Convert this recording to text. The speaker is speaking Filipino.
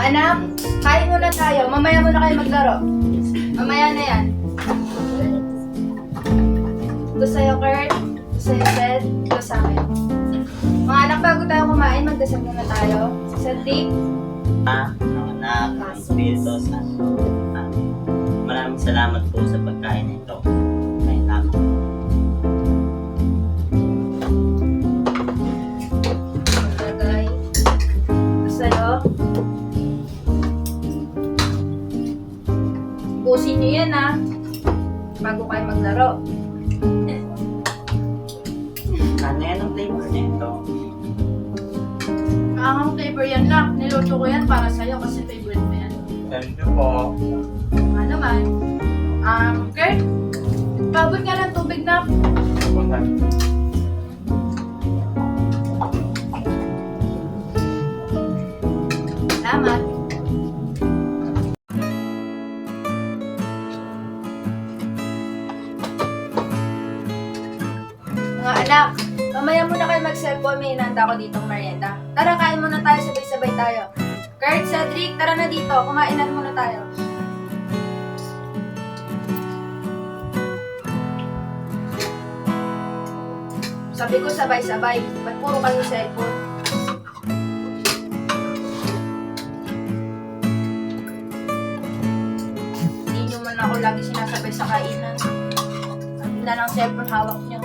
anak, kain muna tayo. Mamaya muna kayo maglaro. Mamaya na yan. Ito sa'yo, Kurt. Ito sa'yo, Seth. Ito sa akin. Mga anak, bago tayo kumain, magdasal muna tayo. Cedric. Ang anak, ang Espiritu Santo. Amen. Maraming salamat po sa pagkain nito. May lamang. Maglagay. Ito sa'yo. Pusin nyo yan, ha. Bago kayo maglaro. Ano yan ang flavor nito? Ang flavor yan, nak. Niluto ko yan para sa'yo kasi favorite mo yan. Thank you po. Ano man? Kurt, pabot nga ng tubig na. Salamat. Mga anak, mamaya muna kayo mag-cellphone. May inanda ko ditong merienda. Tara, kain muna tayo, sabay-sabay tayo. Kurt, Cedric, tara na dito. Kumainan muna tayo. Sabi ko sabay-sabay. Ba't puro kayo cellphone? Hindi nyo man ako lagi sinasabay sa kainan. Sabi na lang cellphone hawak nyo.